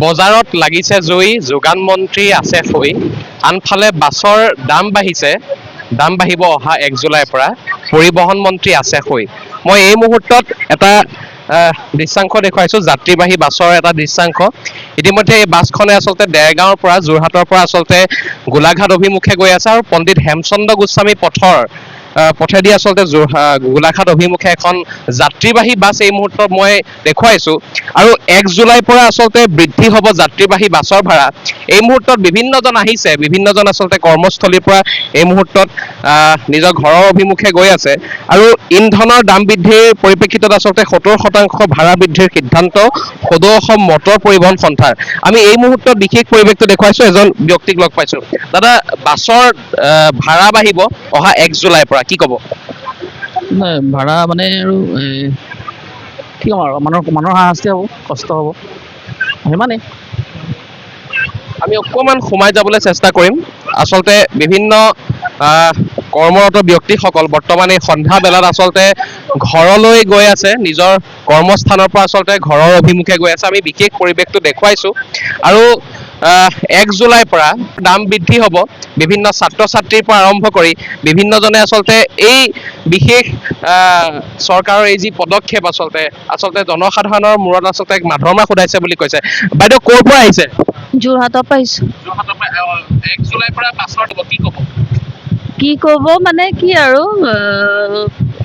বজাৰত লাগিছে জুই, যোগান মন্ত্ৰী আছে সৈ। আনফালে বাছৰ দাম বাঢ়িছে, দাম বাঢ়িব অহা 1 জুলাইৰ পৰা। পৰিবহণ মন্ত্ৰী আছে সৈ। মই এই মুহূৰ্তত এটা দৃশ্যাংশ দেখুৱাইছো, যাত্ৰীবাহী বাছৰ এটা দৃশ্যাংশ। ইতিমধ্যে এই বাছখনে আচলতে দেৰগাঁৱৰ পৰা, যোৰহাটৰ পৰা আচলতে গোলাঘাট অভিমুখে গৈ আছে আৰু পণ্ডিত হেমচন্দ্ৰ গোস্বামী পথেদি আচলতে গোলাঘাট অভিমুখে এখন যাত্ৰীবাহী বাছ এই মুহূৰ্তত মই দেখুৱাইছো। আৰু 1 জুলাইৰ পৰা আচলতে বৃদ্ধি হ'ব যাত্ৰীবাহী বাছৰ ভাড়া। এই মুহূৰ্তত বিভিন্নজন আহিছে, বিভিন্নজন আচলতে কৰ্মস্থলীৰ পৰা এই মুহূৰ্তত নিজৰ ঘৰৰ অভিমুখে গৈ আছে। আৰু ইন্ধনৰ দাম বৃদ্ধিৰ পৰিপ্ৰেক্ষিতত আচলতে 70% ভাড়া বৃদ্ধিৰ সিদ্ধান্ত সদৌ অসম মটৰ পৰিবহণ সন্থাৰ। আমি এই মুহূৰ্তত বিশেষ পৰিৱেশটো দেখুৱাইছো, এজন ব্যক্তিক লগ পাইছো। দাদা, বাছৰ ভাড়া বাঢ়িব অহা 1 জুলাইৰ পৰা, কি ক'ব? নাই, ভাড়া মানে আৰু কি ক'ম আৰু, মানুহৰ হাৰাশাস্তি হ'ব, কষ্ট হ'ব, সিমানেই। আমি অকণমান সোমাই যাবলৈ চেষ্টা কৰিম। আচলতে বিভিন্ন কৰ্মৰত ব্যক্তিসকল বৰ্তমান এই সন্ধ্যা বেলাত আচলতে ঘৰলৈ গৈ আছে, নিজৰ কৰ্মস্থানৰ পৰা আচলতে ঘৰৰ অভিমুখে গৈ আছে। আমি বিশেষ পৰিৱেশটো দেখুৱাইছো। আৰু 1 জুলাইৰ পৰা দাম বৃদ্ধি হ'ব। বিভিন্ন ছাত্ৰ ছাত্ৰীৰ পৰা আৰম্ভ কৰি বিভিন্নজনে আচলতে এই বিশেষ চৰকাৰৰ এই যি পদক্ষেপ আচলতে জনসাধাৰণৰ মূৰত আচলতে এক মাধমাৰ সোধাইছে বুলি কৈছে। বাইদেউ, ক'ৰ পৰা আহিছে? যোৰহাটৰ পৰা আহিছোঁ। যোৰহাটৰ পৰা 1 জুলাইৰ পৰা বাছৰ দিব, কি ক'ব? কি ক'ব মানে কি আৰু,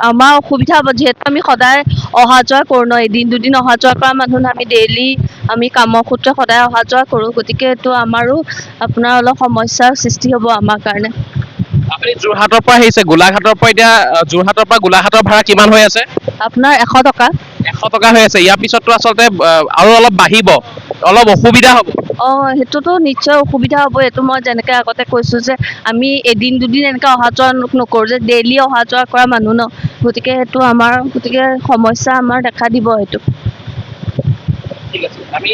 আমাৰ অসুবিধা হ'ব, যিহেতু আমি সদায় অহা যোৱা কৰোঁ ন, এদিন দুদিন অহা যোৱা কৰা মানুহ ন, আমি ডেইলি আমি কামৰ সূত্ৰে সদায় অহা যোৱা কৰোঁ। গতিকে এইটো আমাৰো আপোনাৰ অলপ সমস্যাৰ সৃষ্টি হ'ব আমাৰ কাৰণে। আপুনি যোৰহাটৰ পৰা আহিছে, গোলাঘাটৰ পৰা এতিয়া যোৰহাটৰ পৰা গোলাঘাটৰ ভাড়া কিমান হৈ আছে? আপোনাৰ 100 টকা। 100 টকা হৈ আছে। ইয়াৰ পিছততো আচলতে আৰু অলপ বাঢ়িব, অলপ অসুবিধা হ'ব। সেইটোতো নিশ্চয় অসুবিধা হ'ব। এইটো মই যেনেকৈ আগতে কৈছোঁ যে আমি এদিন দুদিন এনেকৈ অহা যোৱা নকৰোঁ, যে ডেইলি অহা যোৱা কৰা মানুহ ন। গতিকে সেইটো গতিকে সমস্যা আমাৰ দেখা দিব সেইটো। ঠিক আছে। আমি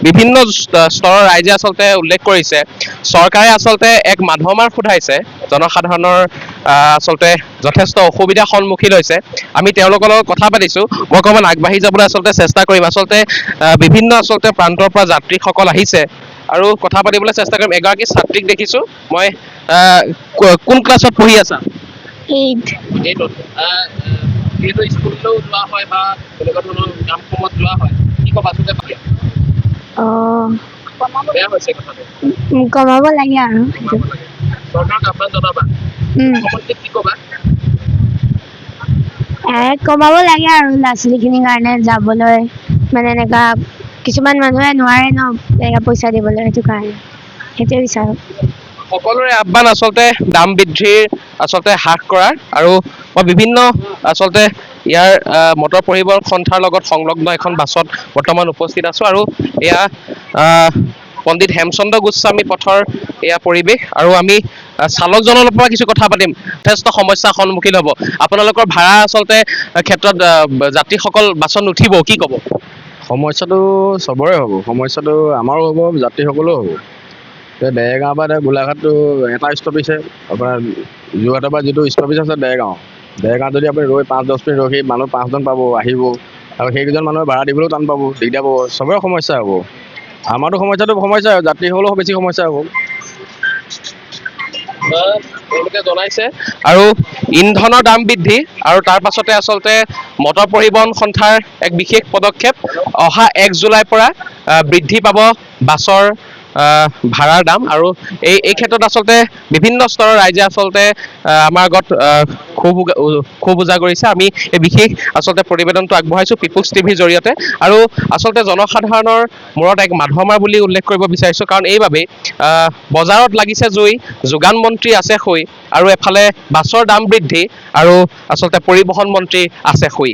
বিভিন্ন স্তৰৰ ৰাইজে আচলতে উল্লেখ কৰিছে, চৰকাৰে আচলতে এক মাধমাৰ সোধাইছে, জনসাধাৰণৰ আচলতে যথেষ্ট অসুবিধাৰ সন্মুখীন হৈছে। আমি তেওঁলোকৰ লগত কথা পাতিছোঁ। মই অকণমান আগবাঢ়ি যাবলৈ আচলতে চেষ্টা কৰিম। আচলতে বিভিন্ন প্ৰান্তৰ পৰা যাত্ৰীসকল আহিছে আৰু কথা পাতিবলৈ চেষ্টা কৰিম। এগৰাকী ছাত্ৰীক দেখিছোঁ মই। কোন ক্লাছত পঢ়ি আছা? 8। এইটোত যিহেতু স্কুললৈও যোৱা হয় বা তেনেকুৱা ধৰণৰ কামসমূহত যোৱা হয়, কি ক'বা? আচলতে বেয়া হৈছে কথাটো। কমাব লাগে আৰু চৰকাৰক আহ্বান জনাবা, কি ক'বা? কমাব লাগে আৰু ল'ৰা ছোৱালীখিনিৰ কাৰণে যাবলৈ, মানে এনেকুৱা কিছুমান মানুহে নোৱাৰে ন পইচা দিবলৈ, সেইটো কাৰণে সেইটোৱে বিচাৰোঁ। সকলোৰে আহ্বান আচলতে দাম বৃদ্ধিৰ হ্ৰাস কৰাৰ। আৰু মই বিভিন্ন ইয়াৰ মটৰ পৰিবহণ সন্থাৰ লগত সংলগ্ন এখন বাছত বৰ্তমান উপস্থিত আছোঁ। আৰু এয়া পণ্ডিত হেমচন্দ্ৰ গোস্বামী পথৰ এয়া পৰিৱেশ। আৰু আমি চালকজনৰ পৰা কিছু কথা পাতিম। যথেষ্ট সমস্যাৰ সন্মুখীন হ'ব। আপোনালোকৰ ভাড়া ক্ষেত্ৰত যাত্ৰীসকল বাছত নুঠিব, কি ক'ব? সমস্যাটো চবৰে হ'ব, সমস্যাটো আমাৰো হ'ব, যাত্ৰীসকলেও হ'ব। এতিয়া দেৰগাঁৱৰ পৰা গোলাঘাটটো এটা ষ্টপেজহে, আপোনাৰ যোৰহাটৰ পৰা যিটো ষ্টপেজ আছে দেৰগাঁৱত যদি আপুনি ৰৈ 5-10 মিনিট ৰখি মানুহ 5জন পাব, আহিব, আৰু সেইকেইজন মানুহে ভাড়া দিবলৈও টান পাব, দিগদাৰ পাব। চবৰে সমস্যা হ'ব। আমাৰতো সমস্যা, যাত্ৰীসকলেও বেছি সমস্যা হ'ব। তেওঁলোকে জনাইছে। আৰু ইন্ধনৰ দাম বৃদ্ধি আৰু তাৰ পাছতে আচলতে মটৰ পৰিবহণ সন্থাৰ এক বিশেষ পদক্ষেপ। অহা 1 জুলাইৰ পৰা বৃদ্ধি পাব বাছৰ ভাড়াৰ দাম। আৰু এই ক্ষেত্ৰত আচলতে বিভিন্ন স্তৰৰ ৰাইজে আমাৰ আগত ক্ষোভ উজাগৰ কৰিছে। আমি এই বিশেষ প্ৰতিবেদনটো আগবঢ়াইছোঁ পিপুলছ টিভিৰ জৰিয়তে। আৰু আচলতে জনসাধাৰণৰ মূৰত এক মাধমাৰ বুলি উল্লেখ কৰিব বিচাৰিছোঁ, কাৰণ এইবাবেই বজাৰত লাগিছে জুই, যোগান মন্ত্ৰী আছে সৈ, আৰু এফালে বাছৰ দাম বৃদ্ধি আৰু আচলতে পৰিবহণ মন্ত্ৰী আছে সৈ।